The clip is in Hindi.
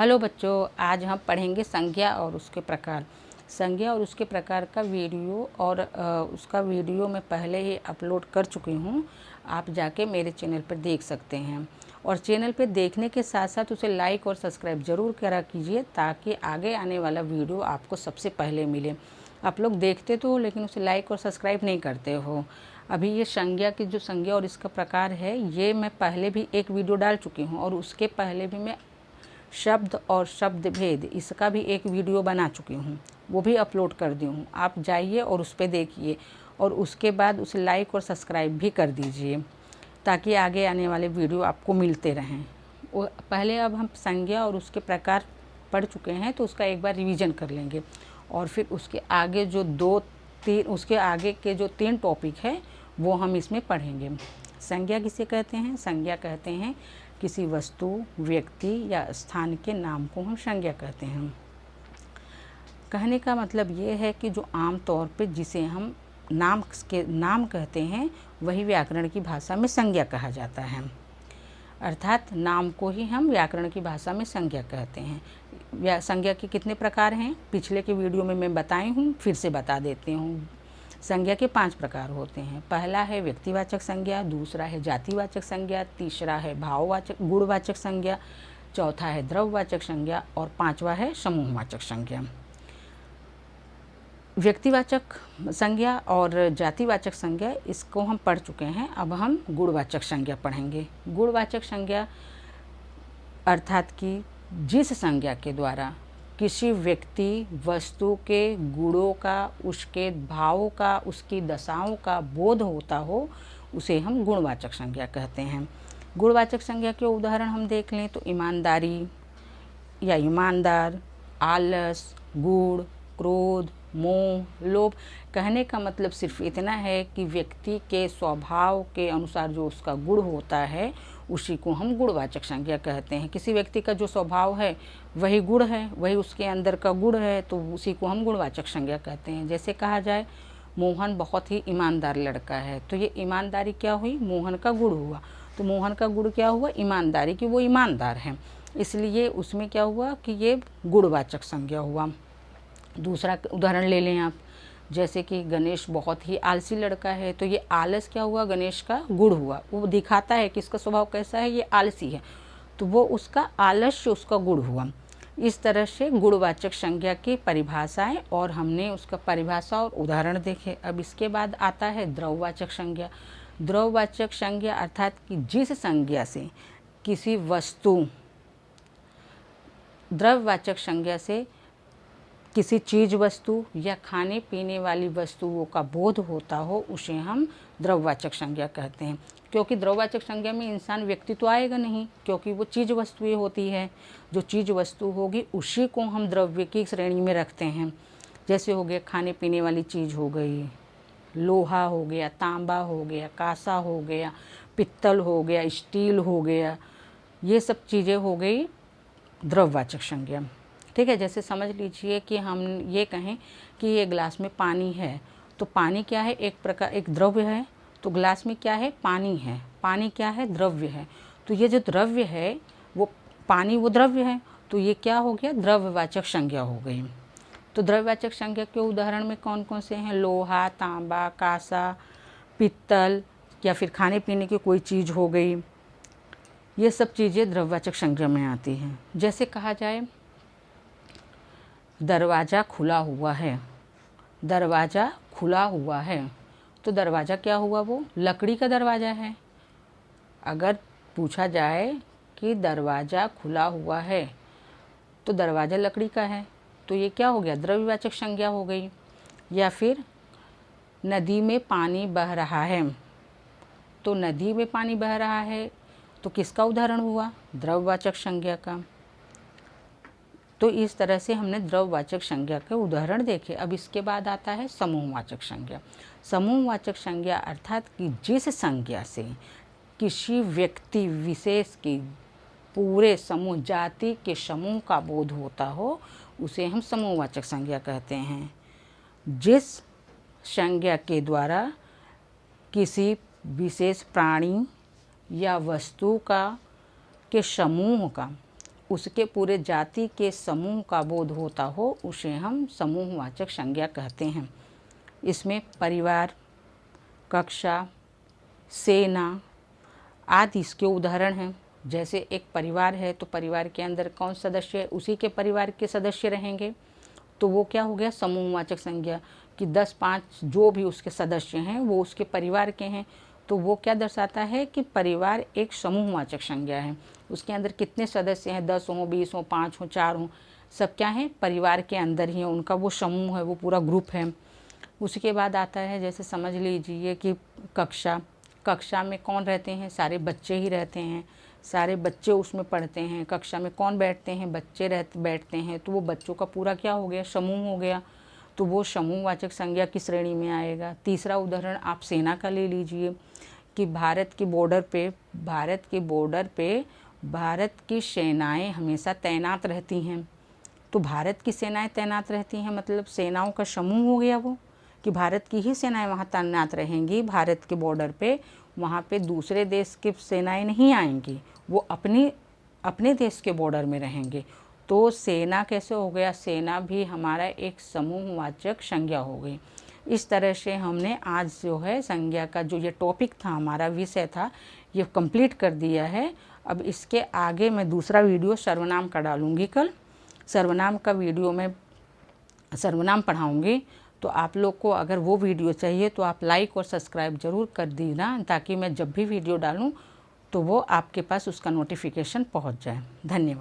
हेलो बच्चों, आज हम पढ़ेंगे संज्ञा और उसके प्रकार। संज्ञा और उसके प्रकार का वीडियो और उसका वीडियो मैं पहले ही अपलोड कर चुकी हूँ। आप जाके मेरे चैनल पर देख सकते हैं और चैनल पर देखने के साथ साथ उसे लाइक और सब्सक्राइब ज़रूर करा कीजिए ताकि आगे आने वाला वीडियो आपको सबसे पहले मिले। आप लोग देखते तो हो लेकिन उसे लाइक और सब्सक्राइब नहीं करते हो। अभी ये संज्ञा की जो संज्ञा और इसका प्रकार है, ये मैं पहले भी एक वीडियो डाल चुकी हूँ और उसके पहले भी मैं शब्द और शब्द भेद इसका भी एक वीडियो बना चुकी हूँ, वो भी अपलोड कर दी हूँ। आप जाइए और उस पर देखिए और उसके बाद उसे लाइक और सब्सक्राइब भी कर दीजिए ताकि आगे आने वाले वीडियो आपको मिलते रहें। पहले अब हम संज्ञा और उसके प्रकार पढ़ चुके हैं तो उसका एक बार रिवीजन कर लेंगे और फिर उसके आगे उसके आगे के जो 3 टॉपिक है वो हम इसमें पढ़ेंगे। संज्ञा किसे कहते हैं? संज्ञा कहते हैं किसी वस्तु, व्यक्ति या स्थान के नाम को हम संज्ञा कहते हैं। कहने का मतलब ये है कि जो आम तौर पे जिसे हम नाम कहते हैं वही व्याकरण की भाषा में संज्ञा कहा जाता है। अर्थात नाम को ही हम व्याकरण की भाषा में संज्ञा कहते हैं। संज्ञा के कितने प्रकार हैं पिछले के वीडियो में मैं बताई हूँ, फिर से बता देती हूँ। संज्ञा के 5 प्रकार होते हैं। पहला है व्यक्तिवाचक संज्ञा, दूसरा है जातिवाचक संज्ञा, तीसरा है भाववाचक गुणवाचक संज्ञा, चौथा है द्रव्यवाचक संज्ञा और 5वां है समूहवाचक संज्ञा। व्यक्तिवाचक संज्ञा और जातिवाचक संज्ञा इसको हम पढ़ चुके हैं। अब हम गुणवाचक संज्ञा पढ़ेंगे। गुणवाचक संज्ञा अर्थात कि जिस संज्ञा के द्वारा किसी व्यक्ति वस्तु के गुणों का, उसके भावों का, उसकी दशाओं का बोध होता हो उसे हम गुणवाचक संज्ञा कहते हैं। गुणवाचक संज्ञा के उदाहरण हम देख लें तो ईमानदारी या ईमानदार, आलस, गुण, क्रोध, मोह, लोभ। कहने का मतलब सिर्फ इतना है कि व्यक्ति के स्वभाव के अनुसार जो उसका गुण होता है उसी को हम गुणवाचक संज्ञा कहते हैं। किसी व्यक्ति का जो स्वभाव है वही गुण है, वही उसके अंदर का गुण है, तो उसी को हम गुणवाचक संज्ञा कहते हैं। जैसे कहा जाए मोहन बहुत ही ईमानदार लड़का है, तो ये ईमानदारी क्या हुई? मोहन का गुण हुआ। तो मोहन का गुण क्या हुआ? ईमानदारी, कि वो ईमानदार है, इसलिए उसमें क्या हुआ कि ये गुणवाचक संज्ञा हुआ। दूसरा उदाहरण ले लें आप, जैसे कि गणेश बहुत ही आलसी लड़का है, तो ये आलस क्या हुआ? गणेश का गुण हुआ। वो दिखाता है कि इसका स्वभाव कैसा है, ये आलसी है, तो वो उसका आलस्य उसका गुण हुआ। इस तरह से गुणवाचक संज्ञा की परिभाषाएं और हमने उसका परिभाषा और उदाहरण देखे। अब इसके बाद आता है द्रव्यवाचक संज्ञा। द्रव्यवाचक संज्ञा अर्थात कि जिस संज्ञा से किसी वस्तु, द्रव्यवाचक संज्ञा से किसी चीज वस्तु या खाने पीने वाली वस्तुओं का बोध होता हो उसे हम द्रव्यवाचक संज्ञा कहते हैं। क्योंकि द्रव्यवाचक संज्ञा में इंसान व्यक्ति तो आएगा नहीं, क्योंकि वो चीज वस्तुएं होती है। जो चीज वस्तु होगी उसी को हम द्रव्य की श्रेणी में रखते हैं। जैसे हो गया खाने पीने वाली चीज़ हो गई, लोहा हो गया, तांबा हो गया, कांसा हो गया, पित्तल हो गया, स्टील हो गया, ये सब चीज़ें हो गई द्रव्यवाचक संज्ञा। ठीक है। जैसे समझ लीजिए कि हम ये कहें कि ये ग्लास में पानी है, तो पानी क्या है? एक द्रव्य है, तो ग्लास में क्या है? पानी है। पानी क्या है? द्रव्य है। तो ये जो द्रव्य है वो पानी, वो द्रव्य है, तो ये क्या हो गया? द्रव्यवाचक संज्ञा हो गई। तो द्रव्यवाचक संज्ञा के उदाहरण में कौन कौन से हैं? लोहा, तांबा, कांसा, पित्तल या फिर खाने पीने की कोई चीज़ हो गई, ये सब चीज़ें द्रव्यवाचक संज्ञा में आती हैं। जैसे कहा जाए दरवाज़ा खुला हुआ है, दरवाज़ा खुला हुआ है, तो दरवाज़ा क्या हुआ? वो लकड़ी का दरवाज़ा है। अगर पूछा जाए कि दरवाज़ा खुला हुआ है तो दरवाज़ा लकड़ी का है, तो ये क्या हो गया? द्रव्यवाचक संज्ञा हो गई। या फिर नदी में पानी बह रहा है, तो नदी में पानी बह रहा है तो किसका उदाहरण हुआ? द्रव्यवाचक संज्ञा का। तो इस तरह से हमने द्रव्यवाचक संज्ञा के उदाहरण देखे। अब इसके बाद आता है समूहवाचक संज्ञा। समूहवाचक संज्ञा अर्थात कि जिस संज्ञा से किसी व्यक्ति विशेष की पूरे समूह, जाति के समूह का बोध होता हो उसे हम समूहवाचक संज्ञा कहते हैं। जिस संज्ञा के द्वारा किसी विशेष प्राणी या वस्तु का के समूह का, उसके पूरे जाति के समूह का बोध होता हो, उसे हम समूहवाचक संज्ञा कहते हैं। इसमें परिवार, कक्षा, सेना आदि इसके उदाहरण हैं। जैसे एक परिवार है तो परिवार के अंदर कौन सदस्य है, उसी के परिवार के सदस्य रहेंगे, तो वो क्या हो गया, समूहवाचक संज्ञा। कि 10-5 जो भी उसके सदस्य हैं वो उसके परिवार के हैं, तो वो क्या दर्शाता है कि परिवार एक समूहवाचक संज्ञा है। उसके अंदर कितने सदस्य हैं, 10 हों, 20 हों, 5 हों, 4 हों, सब क्या हैं, परिवार के अंदर ही हैं, उनका वो समूह है, वो पूरा ग्रुप है। उसके बाद आता है, जैसे समझ लीजिए कि कक्षा में कौन रहते हैं, सारे बच्चे ही रहते हैं, सारे बच्चे उसमें पढ़ते हैं। कक्षा में कौन बैठते हैं, बच्चे बैठते हैं, तो वो बच्चों का पूरा क्या हो गया, समूह हो गया, तो वो समूहवाचक संज्ञा की श्रेणी में आएगा। तीसरा उदाहरण आप सेना का ले लीजिए कि भारत के बॉर्डर पे भारत की सेनाएं हमेशा तैनात रहती हैं। तो भारत की सेनाएं तैनात रहती हैं मतलब सेनाओं का समूह हो गया वो, कि भारत की ही सेनाएं वहाँ तैनात रहेंगी भारत के बॉर्डर पे। वहाँ पे दूसरे देश की सेनाएं नहीं आएंगी, वो अपने देश के बॉर्डर में रहेंगे। तो सेना कैसे हो गया, सेना भी हमारा एक समूहवाचक संज्ञा हो गई। इस तरह से हमने आज जो है संज्ञा का जो ये टॉपिक था, हमारा विषय था, ये कंप्लीट कर दिया है। अब इसके आगे मैं दूसरा वीडियो सर्वनाम का डालूँगी कल। सर्वनाम का वीडियो में सर्वनाम पढ़ाऊँगी, तो आप लोग को अगर वो वीडियो चाहिए तो आप लाइक और सब्सक्राइब ज़रूर कर देना, ताकि मैं जब भी वीडियो डालूँ तो वो आपके पास उसका नोटिफिकेशन पहुँच जाए। धन्यवाद।